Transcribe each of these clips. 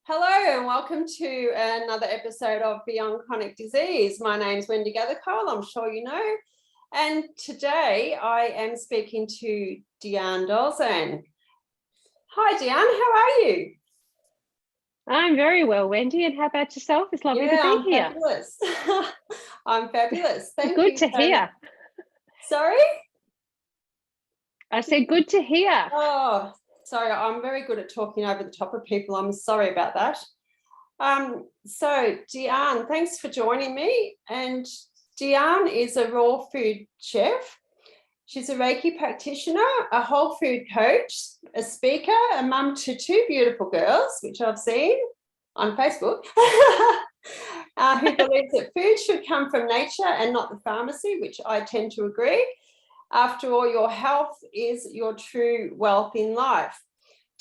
Hello and welcome to another episode of Beyond Chronic Disease. My name's Wendy Gathercole, I'm sure you know. And today I am speaking to Deanne Dolzan. Hi Deanne, how are you? I'm very well, Wendy. And how about yourself? It's lovely to be I'm here. fabulous. I'm fabulous. Thank Good you to so hear. much. Sorry? I said good to hear. Oh, sorry, I'm very good at talking over the top of people. I'm sorry about that. So Deanne, thanks for joining me. And Deanne is a raw food chef. She's a Reiki practitioner, a whole food coach, a speaker, a mum to two beautiful girls, which I've seen on Facebook, who believes that food should come from nature and not the pharmacy, which I tend to agree. After all, your health is your true wealth in life.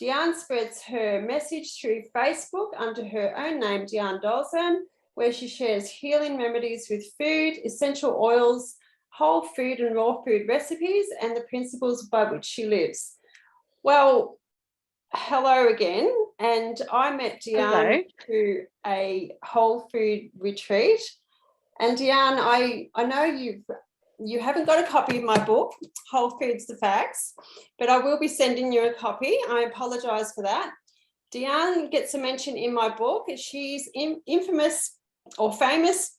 Deanne spreads her message through Facebook under her own name, Deanne Dolzan, where she shares healing remedies with food, essential oils, whole food and raw food recipes, and the principles by which she lives. Well, hello again. And I met Deanne through a whole food retreat. And Deanne, I know you haven't got a copy of my book, Whole Foods, the Facts, but I will be sending you a copy. I apologise for that. Deanne gets a mention in my book. She's infamous or famous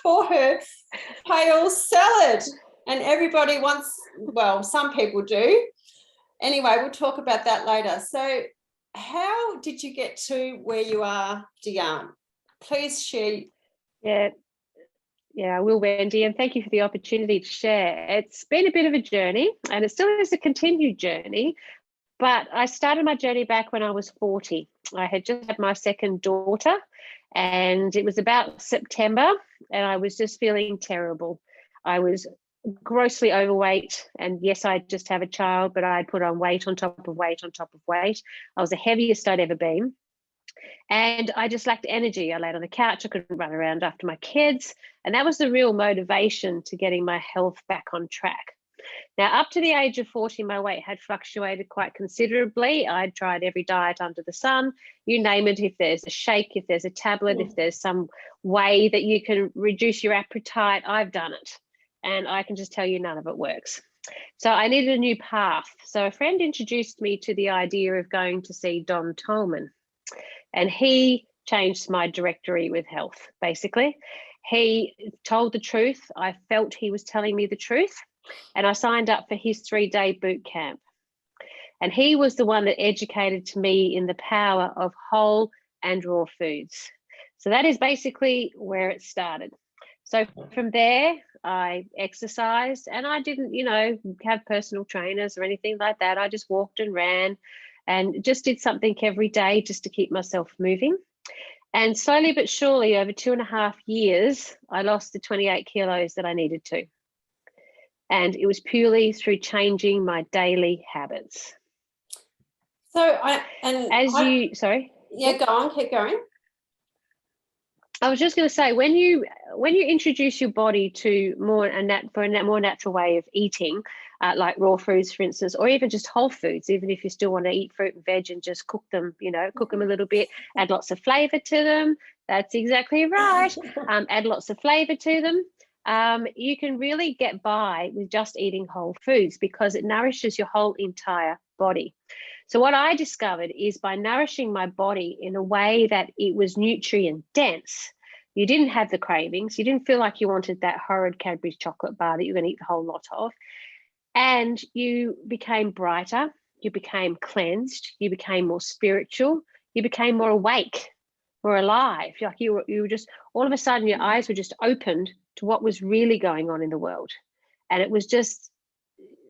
for her kale salad. And everybody wants, well, some people do. Anyway, we'll talk about that later. So how did you get to where you are, Deanne? Please share. Yeah, I will, Wendy, and thank you for the opportunity to share. It's been a bit of a journey, and it still is a continued journey, but I started my journey back when I was 40. I had just had my second daughter, and it was about September, and I was just feeling terrible. I was grossly overweight, and yes, I just have a child, but I put on weight on top of weight on top of weight. I was the heaviest I'd ever been. And I just lacked energy. I laid on the couch. I couldn't run around after my kids. And that was the real motivation to getting my health back on track. Now, up to the age of 40, my weight had fluctuated quite considerably. I'd tried every diet under the sun. You name it, if there's a shake, if there's a tablet, if there's some way that you can reduce your appetite, I've done it. And I can just tell you none of it works. So I needed a new path. So a friend introduced me to the idea of going to see Don Tolman. And he changed my directory with health, basically. He told the truth. I felt he was telling me the truth. And I signed up for his 3-day boot camp. And he was the one that educated to me in the power of whole and raw foods. So that is basically where it started. So from there, I exercised, and I didn't, have personal trainers or anything like that. I just walked and ran and just did something every day just to keep myself moving. And slowly but surely, over 2.5 years, I lost the 28 kilos that I needed to. And it was purely through changing my daily habits. Sorry. Yeah, go on, keep going. I was just going to say, when you introduce your body to a more natural way of eating, like raw foods, for instance, or even just whole foods, even if you still want to eat fruit and veg and just cook them, cook them a little bit, add lots of flavor to them. That's exactly right. Add lots of flavor to them. You can really get by with just eating whole foods because it nourishes your whole entire body. So what I discovered is by nourishing my body in a way that it was nutrient dense, you didn't have the cravings, you didn't feel like you wanted that horrid Cadbury's chocolate bar that you're going to eat the whole lot of, and you became brighter, you became cleansed, you became more spiritual, you became more awake, more alive. Like you were just, all of a sudden your eyes were just opened to what was really going on in the world. And it was just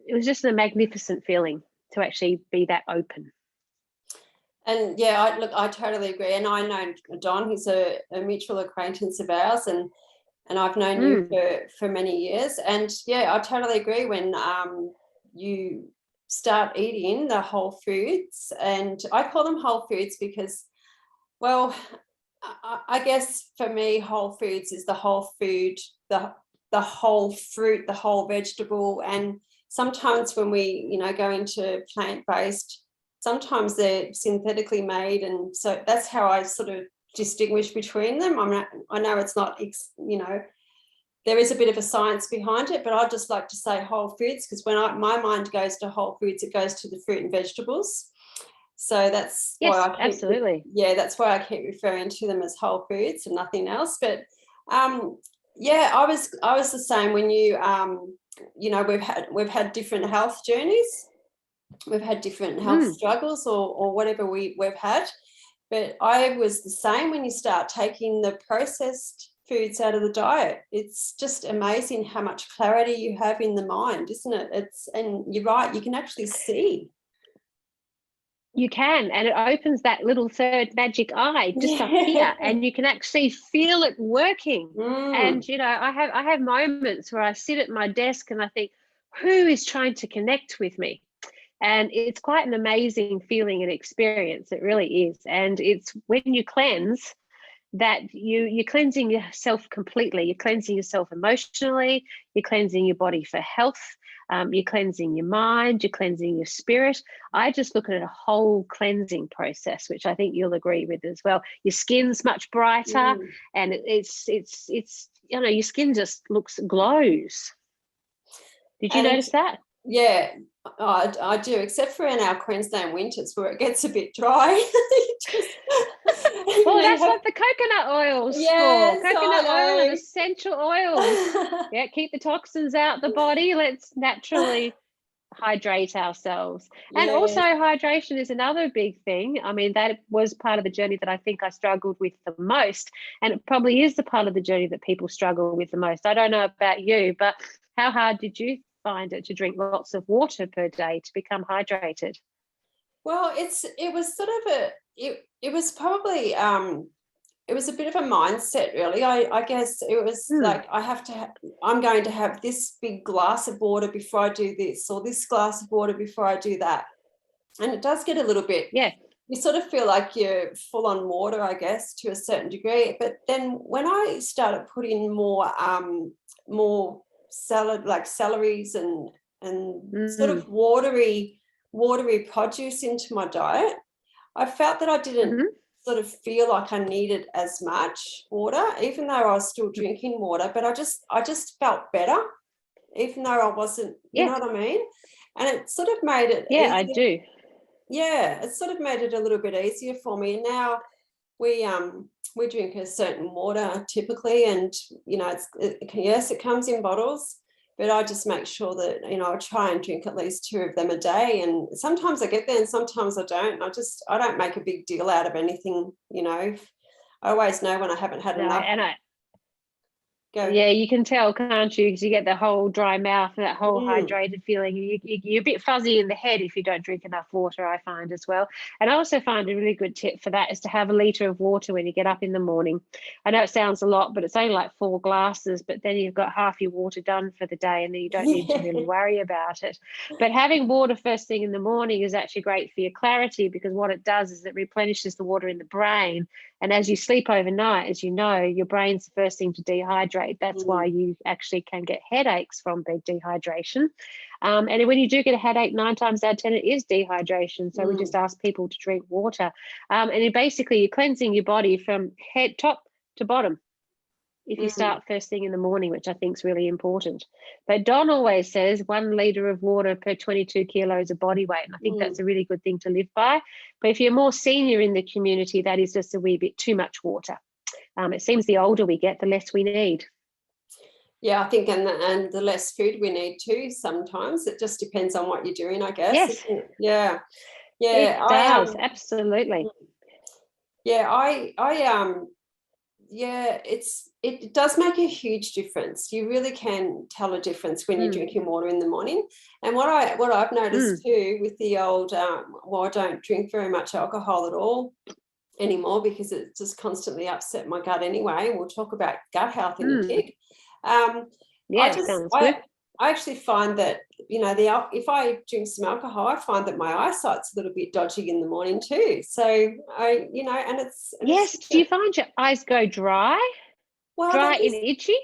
a magnificent feeling to actually be that open. And yeah, I totally agree. And I know Don, he's a mutual acquaintance of ours, and I've known you for many years. And yeah, I totally agree. When you start eating the whole foods, and I call them whole foods because, well, I guess for me, whole foods is the whole food, the whole fruit, the whole vegetable. And sometimes when we, go into plant-based sometimes they're synthetically made, and so that's how I sort of distinguish between them. I know it's not, there is a bit of a science behind it, but I just like to say whole foods, because when my mind goes to whole foods, it goes to the fruit and vegetables. So that's Yes, why absolutely. that's why I keep referring to them as whole foods and nothing else. But I was the same when we've had different health journeys. We've had different health struggles or whatever we've had. But I was the same when you start taking the processed foods out of the diet. It's just amazing how much clarity you have in the mind, isn't it? And you're right, you can actually see. You can, and it opens that little third magic eye just up here, and you can actually feel it working. And I have moments where I sit at my desk and I think, who is trying to connect with me? And it's quite an amazing feeling and experience. It really is. And it's when you cleanse that you're cleansing yourself completely. You're cleansing yourself emotionally. You're cleansing your body for health. You're cleansing your mind. You're cleansing your spirit. I just look at a whole cleansing process, which I think you'll agree with as well. Your skin's much brighter, and it's your skin just glows. Did you notice that? Yeah, I do, except for in our Queensland winters where it gets a bit dry. That's what the coconut oil's for. Coconut oil and essential oils. Yeah, keep the toxins out the body. Let's naturally hydrate ourselves. And also hydration is another big thing. I mean, that was part of the journey that I think I struggled with the most. And it probably is the part of the journey that people struggle with the most. I don't know about you, but how hard did you find it to drink lots of water per day to become hydrated? Well, it was sort of it was probably it was a bit of a mindset, really. I guess it was like I'm going to have this big glass of water before I do this, or this glass of water before I do that. And it does get a little bit, you sort of feel like you're full on water, I guess, to a certain degree. But then when I started putting more salad, like celeries and sort of watery produce into my diet, I felt that I didn't sort of feel like I needed as much water, even though I was still drinking water. But I just felt better, even though I wasn't. You know what I mean? And it sort of made it. Yeah, I do. Yeah, it sort of made it a little bit easier for me. And now we drink a certain water typically, and it comes in bottles. But I just make sure that, I try and drink at least 2 of them a day. And sometimes I get there and sometimes I don't. I don't make a big deal out of anything, I always know when I haven't had enough. Yeah, you can tell, can't you? Because you get the whole dry mouth and that whole hydrated feeling. You're a bit fuzzy in the head if you don't drink enough water, I find as well. And I also find a really good tip for that is to have a litre of water when you get up in the morning. I know it sounds a lot, but it's only like 4 glasses, but then you've got half your water done for the day and then you don't need to really worry about it. But having water first thing in the morning is actually great for your clarity, because what it does is it replenishes the water in the brain. And as you sleep overnight, as you know, your brain's the first thing to dehydrate. That's why you actually can get headaches from big dehydration. And when you do get a headache, 9 times out of 10, it is dehydration. So we just ask people to drink water. And basically, you're cleansing your body from top to bottom if you start first thing in the morning, which I think is really important. But Don always says 1 litre of water per 22 kilos of body weight. And I think that's a really good thing to live by. But if you're more senior in the community, that is just a wee bit too much water. It seems the older we get, the less we need. Yeah, I think, and the less food we need too sometimes. It just depends on what you're doing, I guess. Yes. Yeah. It does, absolutely. Yeah, it does make a huge difference. You really can tell a difference when you're drinking water in the morning. And what I've noticed too with the old, I don't drink very much alcohol at all anymore because it just constantly upset my gut anyway. We'll talk about gut health in a tick. Sounds good. I actually find that, if I drink some alcohol, I find that my eyesight's a little bit dodgy in the morning too. So and it's... Do you find your eyes go dry? Well, dry and itchy?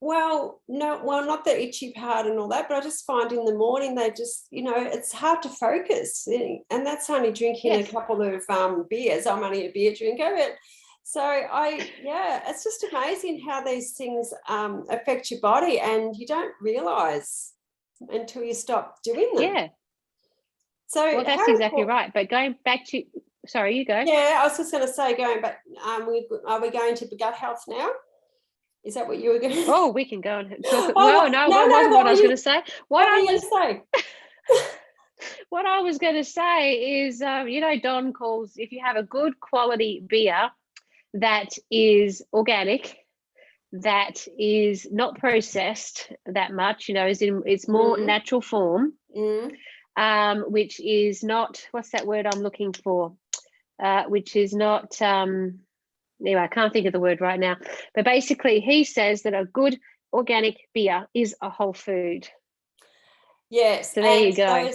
Well, no, well, not the itchy part and all that, but I just find in the morning they just, it's hard to focus. And that's only drinking a Yes. couple of beers. I'm only a beer drinker, but it's just amazing how these things affect your body, and you don't realize until you stop doing them. Yeah. So Well, that's exactly right. But going back to, sorry, you go. Yeah, I was just going to say, going back, are we going to gut health now? Is that what you were going to? Oh, we can go and talk. Oh, Well, no, that wasn't what I was going to say. What were you going to say? What I was going to say is, Don calls, if you have a good quality beer that is organic, that is not processed that much, is in its more natural form, which is not, what's that word I'm looking for? Which is not, anyway, I can't think of the word right now. But basically, he says that a good organic beer is a whole food. Yes. So there you go.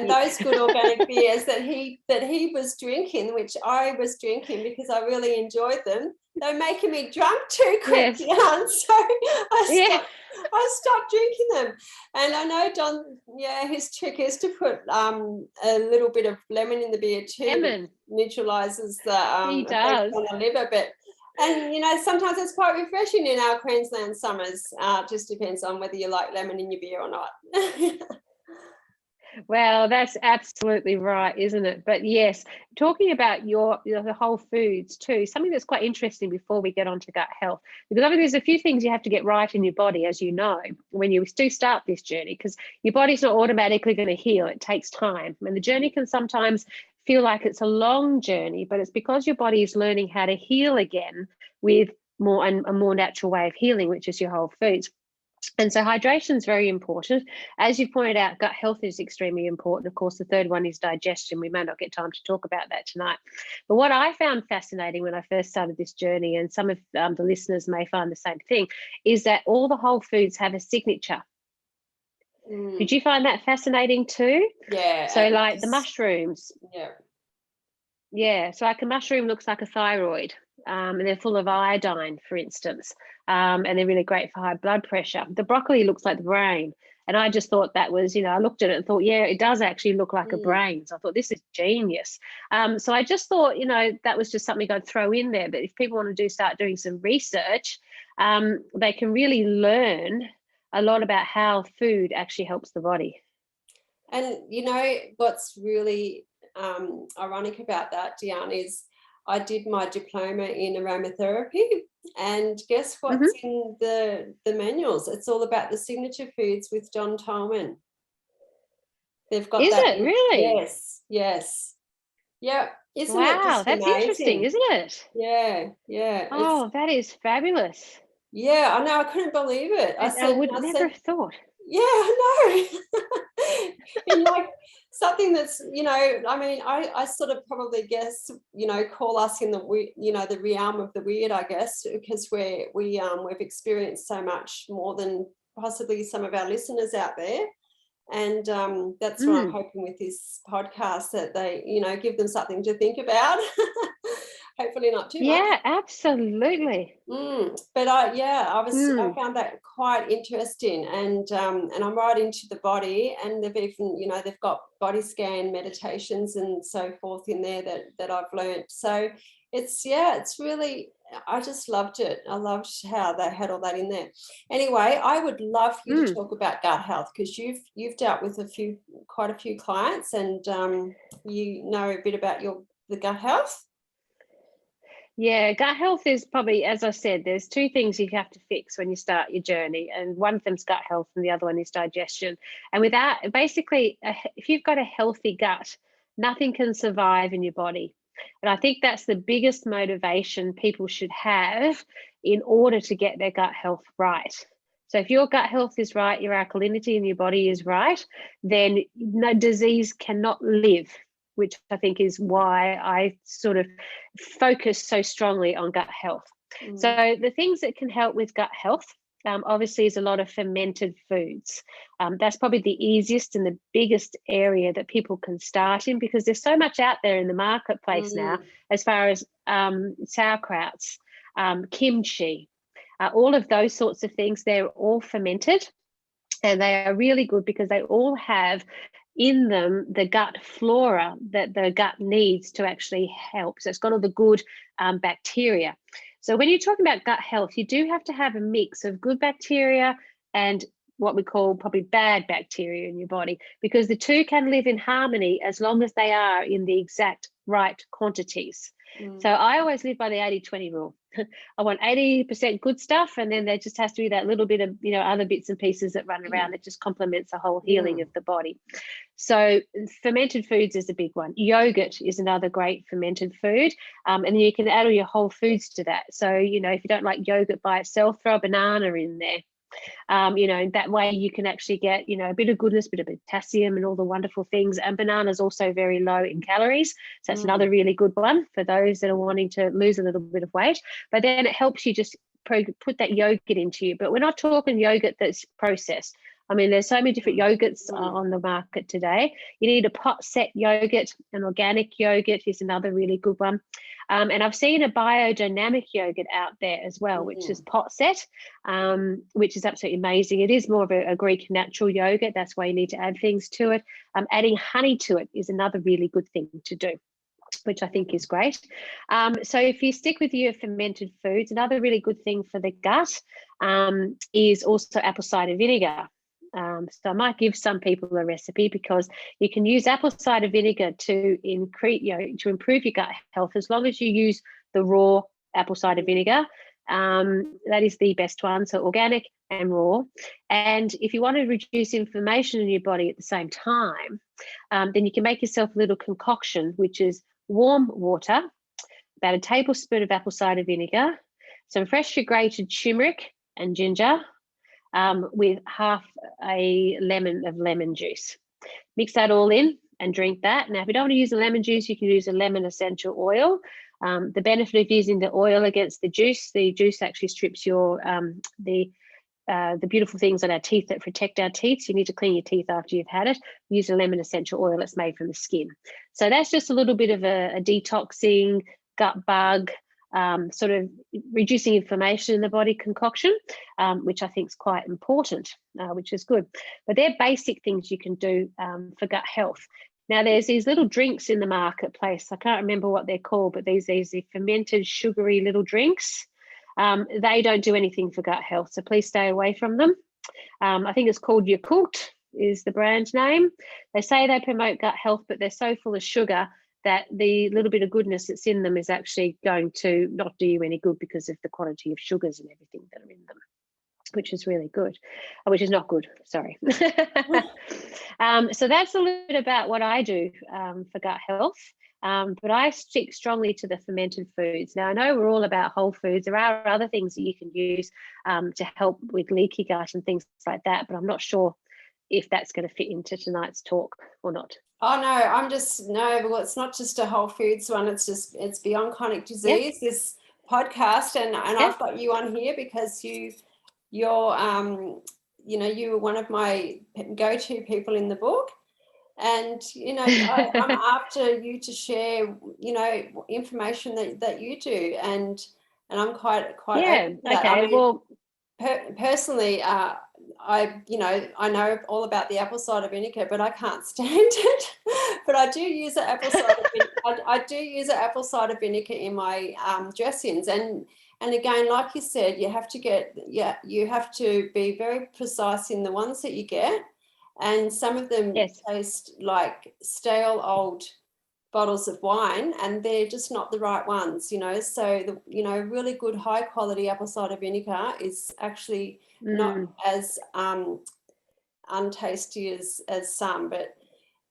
Those good organic beers that he was drinking, which I was drinking because I really enjoyed them, they're making me drunk too quick. Yes. So I stopped drinking them. And I know Don, his trick is to put a little bit of lemon in the beer too. Lemon neutralizes the he effect does on the liver, and sometimes it's quite refreshing in our Queensland summers. Just depends on whether you like lemon in your beer or not. Well, that's absolutely right, isn't it? But yes, talking about the whole foods too, something that's quite interesting before we get on to gut health, because obviously there's a few things you have to get right in your body, as you know, when you do start this journey, because your body's not automatically going to heal. It takes time. And the journey can sometimes feel like it's a long journey, but it's because your body is learning how to heal again with a more natural way of healing, which is your whole foods. And so hydration is very important. As you pointed out, gut health is extremely important. Of course, the third one is digestion. We may not get time to talk about that tonight. But what I found fascinating when I first started this journey, and some of the listeners may find the same thing, is that all the whole foods have a signature. Did you find that fascinating too? Yeah. So like the mushrooms. Yeah. Yeah. So like a mushroom looks like a thyroid. And they're full of iodine, for instance, and they're really great for high blood pressure. The broccoli looks like the brain. And I just thought that was, I looked at it and thought, yeah, it does actually look like a brain. So I thought, this is genius. So I just thought, that was just something I'd throw in there. But if people want to start doing some research, they can really learn a lot about how food actually helps the body. And what's really ironic about that, Deanne, is I did my diploma in aromatherapy, and guess what's in the manuals? It's all about the signature foods with John Tolman. They've got Is it really? Yes. Yeah. Isn't wow, it just that's amazing? Interesting, isn't it? Yeah. Oh, that is fabulous. Yeah, I know. I couldn't believe it. I would never have thought. Yeah, I know. In like something that's, I sort of probably guess, call us in the, the realm of the weird, I guess, because we've experienced so much more than possibly some of our listeners out there. And that's what I'm hoping with this podcast, that they, give them something to think about. Hopefully not too much. Yeah, absolutely. But I found that quite interesting, and I'm right into the body, and they've even, they've got body scan meditations and so forth in there that I've learned. So it's really, I just loved it. I loved how they had all that in there. Anyway, I would love you to talk about gut health, because you've dealt with quite a few clients, and you know a bit about the gut health. Yeah, gut health is probably, as I said, there's two things you have to fix when you start your journey, and one of them's gut health and the other one is digestion. And without, basically, if you've got a healthy gut, nothing can survive in your body. And I think that's the biggest motivation people should have in order to get their gut health right. So if your gut health is right, your alkalinity in your body is right, then no disease cannot live, which I think is why I sort of focus so strongly on gut health. So the things that can help with gut health, obviously, is a lot of fermented foods. That's probably the easiest and the biggest area that people can start in, because there's so much out there in the marketplace now, as far as sauerkrauts, kimchi, all of those sorts of things, they're all fermented, and they are really good because they all have in them the gut flora that the gut needs to actually help. So it's got all the good bacteria. So when you're talking about gut health, you do have to have a mix of good bacteria and what we call probably bad bacteria in your body, because the two can live in harmony as long as they are in the exact right quantities. So I always live by the 80-20 rule. I want 80% good stuff, and then there just has to be that little bit of, other bits and pieces that run around that just complements the whole healing of the body. So fermented foods is a big one. Yogurt is another great fermented food. And then you can add all your whole foods to that. So, if you don't like yogurt by itself, throw a banana in there. That way you can actually get, a bit of goodness, a bit of potassium and all the wonderful things. And banana is also very low in calories. So that's another really good one for those that are wanting to lose a little bit of weight. But then it helps you just put that yogurt into you. But we're not talking yogurt that's processed. I mean, there's so many different yogurts on the market today. You need a pot set yogurt. An organic yogurt is another really good one. And I've seen a biodynamic yogurt out there as well, which is pot set, which is absolutely amazing. It is more of a Greek natural yogurt. That's why you need to add things to it. Adding honey to it is another really good thing to do, which I think is great. So if you stick with your fermented foods, another really good thing for the gut is also apple cider vinegar. So I might give some people a recipe, because you can use apple cider vinegar to increase, to improve your gut health, as long as you use the raw apple cider vinegar. That is the best one. So organic and raw. And if you want to reduce inflammation in your body at the same time, then you can make yourself a little concoction, which is warm water, about a tablespoon of apple cider vinegar, some freshly grated turmeric and ginger, with half a lemon of lemon juice. Mix that all in and drink that. Now, if you don't want to use the lemon juice, you can use a lemon essential oil. The benefit of using the oil against the juice actually strips your the beautiful things on our teeth that protect our teeth. So you need to clean your teeth after you've had it. Use a lemon essential oil that's made from the skin. So that's just a little bit of a detoxing, gut bug, sort of reducing inflammation in the body concoction, which I think is quite important, which is good. But they're basic things you can do for gut health. Now, there's these little drinks in the marketplace. I can't remember what they're called, but these are fermented, sugary little drinks. They don't do anything for gut health, so please stay away from them. I think it's called Yakult is the brand name. They say they promote gut health, but they're so full of sugar that the little bit of goodness that's in them is actually going to not do you any good, because of the quantity of sugars and everything that are in them, which is really good, which is not good, sorry. So that's a little bit about what I do for gut health. But I stick strongly to the fermented foods. Now, I know we're all about whole foods. There are other things that you can use to help with leaky gut and things like that, but I'm not sure if that's going to fit into tonight's talk or not. Oh no, well, it's not just a whole foods one, it's beyond chronic disease, this podcast, and I've got you on here because you're you were one of my go-to people in the book, and I'm after you to share information that you do, and I'm quite open to that. Okay. Well, personally, I know all about the apple cider vinegar, but I can't stand it. But I do use an apple cider I do use an apple cider vinegar in my dressings, and again, like you said, you have to be very precise in the ones that you get, and some of them taste like stale old bottles of wine, and they're just not the right ones, so the really good high quality apple cider vinegar is actually not as untasty as some, but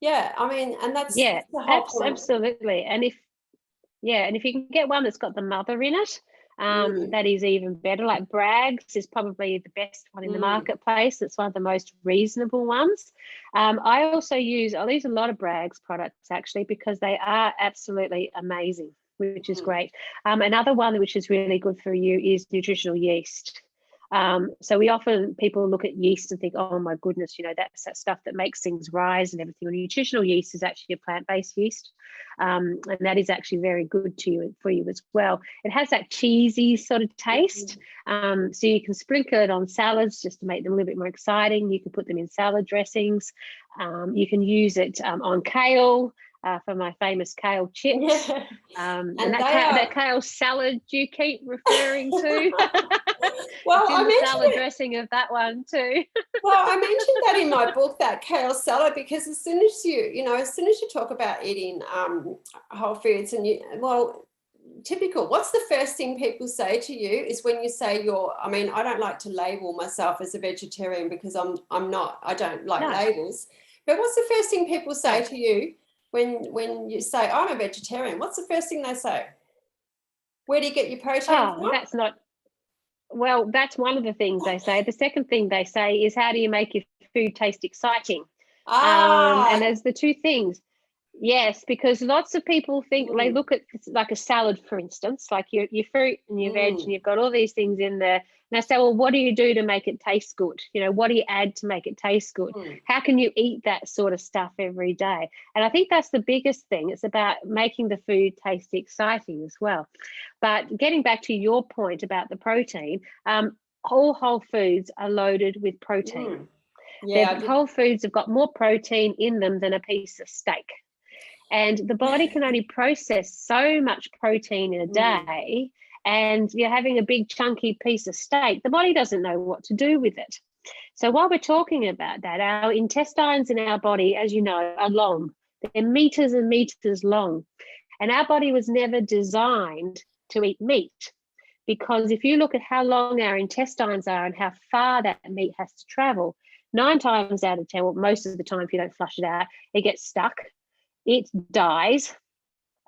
and that's the whole point. Absolutely. And if you can get one that's got the mother in it, that is even better. Like Bragg's is probably the best one in the marketplace. It's one of the most reasonable ones. I use a lot of Bragg's products actually, because they are absolutely amazing, which is great. Another one which is really good for you is nutritional yeast. So people look at yeast and think, oh my goodness, that's that stuff that makes things rise and everything. Well, nutritional yeast is actually a plant-based yeast, and that is actually very good for you as well. It has that cheesy sort of taste, so you can sprinkle it on salads just to make them a little bit more exciting. You can put them in salad dressings. You can use it on kale. For my famous kale chips, and that kale salad you keep referring to. Well, I mentioned salad dressing of that one too. Well, I mentioned that in my book, that kale salad, because as soon as you talk about eating whole foods, and typical, what's the first thing people say to you is when you say I don't like to label myself as a vegetarian because I'm not, I don't like labels. But what's the first thing people say to you when you say, I'm a vegetarian? What's the first thing they say? Where do you get your protein from? That's one of the things they say. The second thing they say is, how do you make your food taste exciting? And there's the two things. Yes, because lots of people think, they look at like a salad, for instance, like your fruit and your veg, and you've got all these things in there. And they say, well, what do you do to make it taste good? What do you add to make it taste good? How can you eat that sort of stuff every day? And I think that's the biggest thing. It's about making the food taste exciting as well. But getting back to your point about the protein, all whole foods are loaded with protein. Whole foods have got more protein in them than a piece of steak. And the body can only process so much protein in a day, and you're having a big chunky piece of steak, the body doesn't know what to do with it. So while we're talking about that, our intestines in our body, as you know, are long. They're meters and meters long. And our body was never designed to eat meat, because if you look at how long our intestines are and how far that meat has to travel, 9 times out of 10, well, most of the time, if you don't flush it out, it gets stuck. It dies.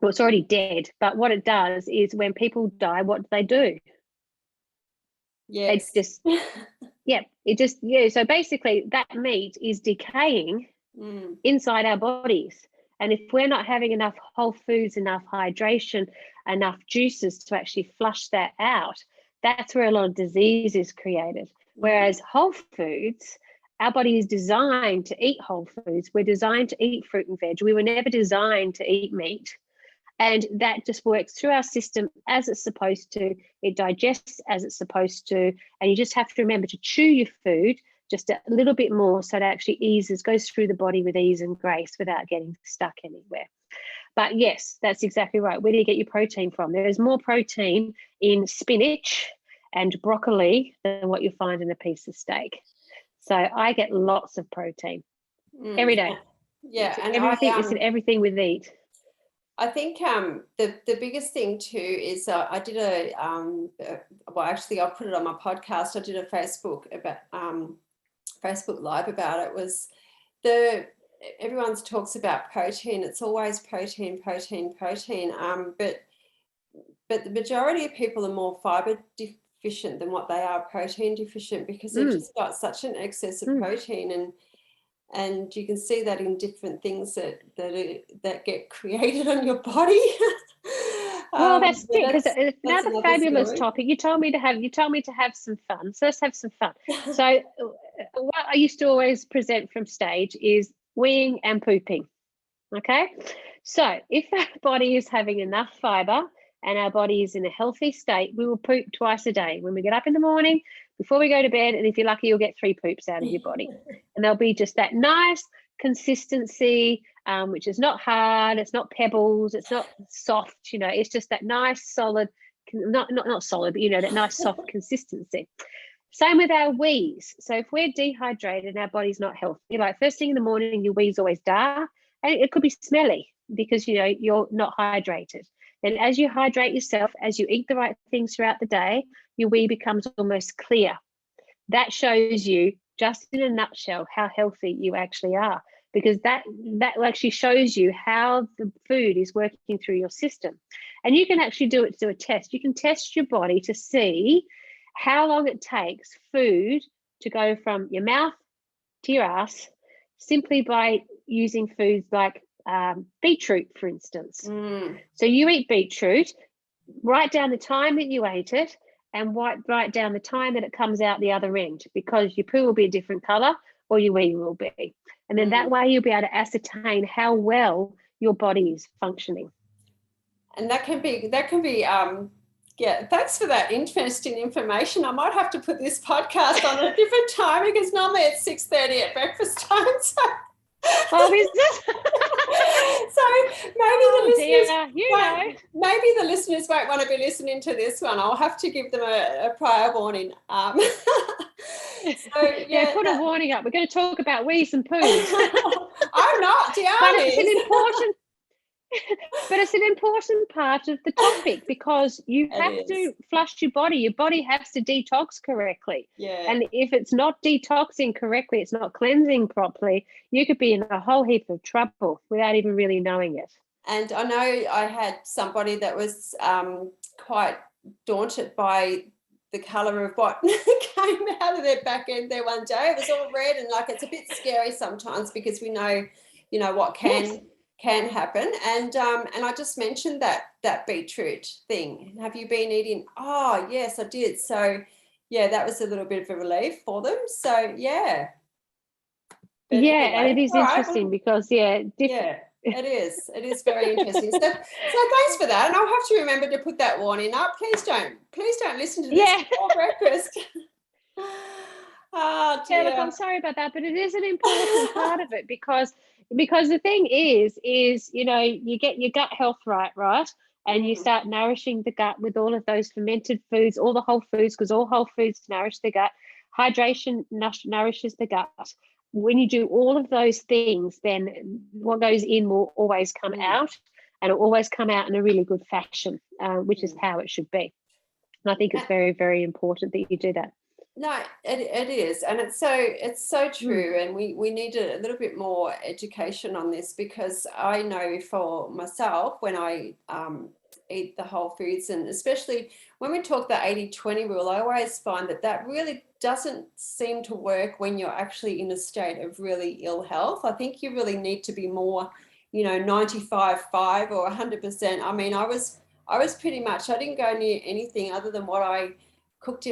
Well, it's already dead. But what it does is, when people die, what do? Yes. It's just, So basically, that meat is decaying inside our bodies. And if we're not having enough whole foods, enough hydration, enough juices to actually flush that out, that's where a lot of disease is created. Whereas whole foods, our body is designed to eat whole foods. We're designed to eat fruit and veg. We were never designed to eat meat. And that just works through our system as it's supposed to. It digests as it's supposed to. And you just have to remember to chew your food just a little bit more, so it actually goes through the body with ease and grace without getting stuck anywhere. But yes, that's exactly right. Where do you get your protein from? There is more protein in spinach and broccoli than what you find in a piece of steak. So I get lots of protein every day. Yeah, and it's in everything we eat. I think the biggest thing too is I did actually I'll put it on my podcast. I did a Facebook Live about it. Was everyone talks about protein. It's always protein. But the majority of people are more fiber deficient than what they are protein deficient, because they've just got such an excess of protein, and you can see that in different things that get created on your body. Well, that's it, because another fabulous topic. You told me to have some fun, so let's have some fun. So what I used to always present from stage is weeing and pooping. Okay, so if our body is having enough fiber and our body is in a healthy state, we will poop twice a day. When we get up in the morning, before we go to bed, and if you're lucky, you'll get 3 poops out of your body. And there'll be just that nice consistency, which is not hard, it's not pebbles, it's not soft, it's just that nice solid, not solid, but that nice soft consistency. Same with our wees. So if we're dehydrated and our body's not healthy, like first thing in the morning, your wee's always dark, and it could be smelly because you're not hydrated. Then as you hydrate yourself, as you eat the right things throughout the day, your wee becomes almost clear. That shows you, just in a nutshell, how healthy you actually are, because that actually shows you how the food is working through your system. And you can actually do a test. You can test your body to see how long it takes food to go from your mouth to your ass, simply by using foods like beetroot, for instance. So you eat beetroot, write down the time that you ate it, and write down the time that it comes out the other end, because your poo will be a different color or your wee will be. And then that way you'll be able to ascertain how well your body is functioning. And that can be yeah, thanks for that interesting information. I might have to put this podcast on a different time, because normally it's 6:30 at breakfast time. So, oh, is it? So maybe maybe the listeners won't want to be listening to this one. I'll have to give them a prior warning. Yeah, put a warning up. We're going to talk about wees and poos. I'm not, Diane. But it's an important part of the topic, because you have to flush your body. Your body has to detox correctly. Yeah. And if it's not detoxing correctly, it's not cleansing properly, you could be in a whole heap of trouble without even really knowing it. And I know I had somebody that was quite daunted by the colour of what came out of their back end there one day. It was all red, and like, it's a bit scary sometimes, because we know, what can happen. And I just mentioned that beetroot thing. Have you been eating? Oh yes, I did. So yeah, that was a little bit of a relief for them. So yeah. But yeah, anyway, and it is interesting because it is very interesting. So thanks for that. And I'll have to remember to put that warning up. Please don't listen to this before breakfast. Oh dear. Yeah, look, I'm sorry about that, but it is an important part of it, because the thing is, you get your gut health right, and you start nourishing the gut with all of those fermented foods, all the whole foods, because all whole foods nourish the gut. Hydration nourishes the gut. When you do all of those things, then what goes in will always come out, and it'll always come out in a really good fashion, which is how it should be. And I think it's very, very important that you do that. No, it is, and it's so true, and we need a little bit more education on this, because I know for myself, when I eat the whole foods, and especially when we talk the 80-20 rule, I always find that really doesn't seem to work when you're actually in a state of really ill health. I think you really need to be more, 95-5 or 100%. I mean, I was pretty much, I didn't go near anything other than what I cooked.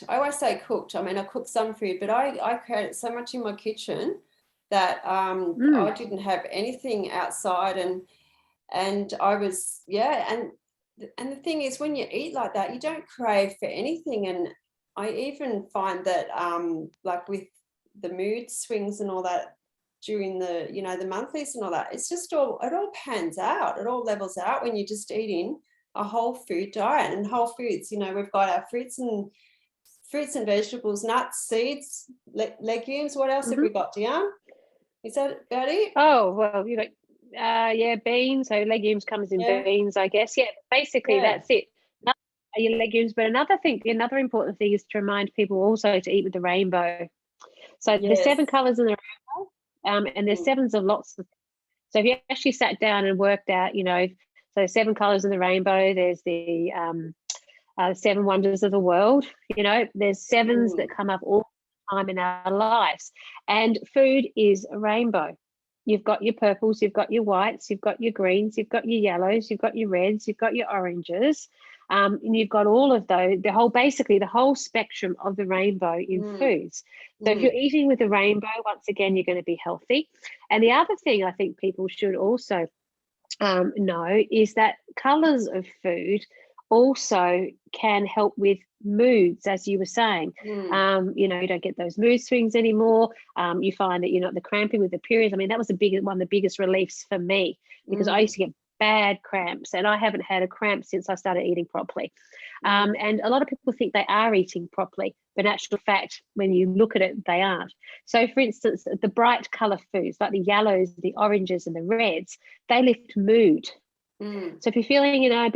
I always say cooked. I mean, I cooked some food, but I created so much in my kitchen that I didn't have anything outside, and I was, and the thing is, when you eat like that, you don't crave for anything. And I even find that like with the mood swings and all that during the, the monthlies and all that, it's just it all pans out. It all levels out when you're just eating a whole food diet. And whole foods, we've got our fruits and vegetables, nuts, seeds, legumes. What else have we got, Diane? Is that about it? Oh, well, beans. So legumes comes in beans, I guess. Yeah, basically that's it. Your legumes. But another important thing is to remind people also to eat with the rainbow. So there's 7 colours in the rainbow, and there's 7s of lots of. So if you actually sat down and worked out, so 7 colours in the rainbow, there's the 7 wonders of the world. There's 7s that come up all the time in our lives, and food is a rainbow. You've got your purples, you've got your whites, you've got your greens, you've got your yellows, you've got your reds, you've got your oranges, and you've got all of those, the whole spectrum of the rainbow in foods. So if you're eating with the rainbow, once again, you're going to be healthy. And the other thing I think people should also know is that colours of food also can help with moods, as you were saying. You don't get those mood swings anymore. You find that you're not the cramping with the periods. I mean, that was one of the biggest reliefs for me, because I used to get bad cramps, and I haven't had a cramp since I started eating properly. And a lot of people think they are eating properly, but in actual fact, when you look at it, they aren't. So for instance, the bright colour foods like the yellows, the oranges and the reds, they lift mood. So if you're feeling, a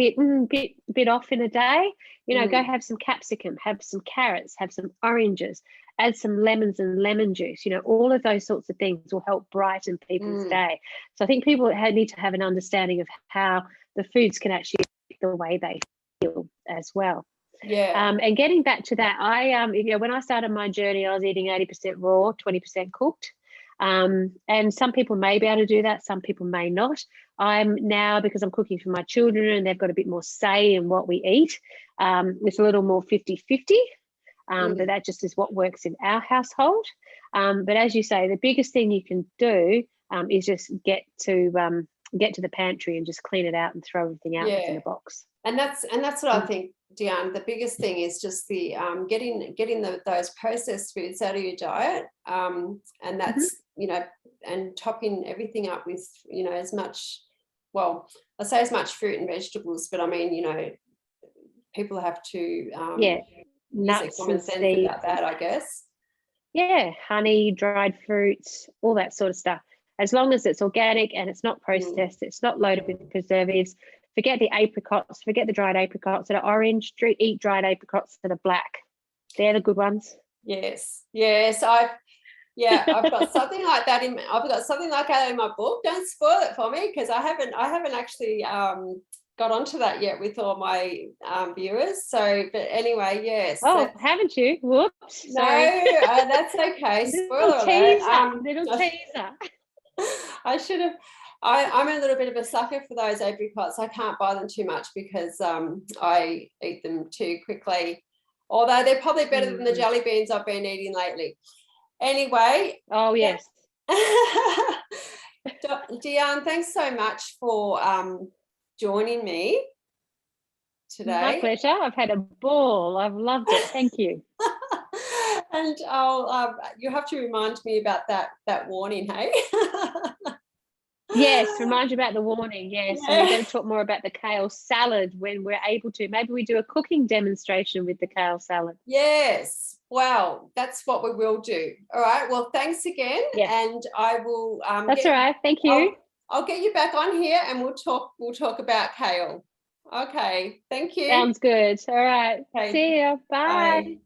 bit off in a day, go have some capsicum, have some carrots, have some oranges, add some lemons and lemon juice. All of those sorts of things will help brighten people's day. So I think people need to have an understanding of how the foods can actually affect the way they feel as well. Yeah. And getting back to that, I when I started my journey, I was eating 80% raw, 20% cooked. And some people may be able to do that, some people may not. I'm now, because I'm cooking for my children and they've got a bit more say in what we eat, it's a little more 50-50. But that just is what works in our household. But as you say, the biggest thing you can do is just get to the pantry and just clean it out and throw everything out in a box. And that's what I think, Deanne. The biggest thing is just the getting those processed foods out of your diet, and that's and topping everything up with as much. Well, I say as much fruit and vegetables, but I mean people have to use their common sense about that, I guess. Yeah, honey, dried fruits, all that sort of stuff. As long as it's organic and it's not processed, it's not loaded with preservatives. Forget the apricots, forget the dried apricots that are orange. Eat dried apricots that are black. They're the good ones. Yes. I've got something like that in my book. Don't spoil it for me, because I haven't actually got onto that yet with all my viewers. So, but anyway, yes. Oh, haven't you? Whoops. No, that's okay. Little teaser. I should have. I'm a little bit of a sucker for those apricots. I can't buy them too much because I eat them too quickly. Although they're probably better than the jelly beans I've been eating lately. Anyway. Oh yes. Deanne, thanks so much for joining me today. My pleasure. I've had a ball. I've loved it. Thank you. And you have to remind me about that warning, hey? Yes, remind you about the warning. Yes, and we're going to talk more about the kale salad when we're able to. Maybe we do a cooking demonstration with the kale salad. Yes. Wow, that's what we will do. All right. Well, thanks again. Yes. And I will. That's all right. Thank you. I'll get you back on here and we'll talk about kale. Okay. Thank you. Sounds good. All right. Okay. See ya. Bye. Bye.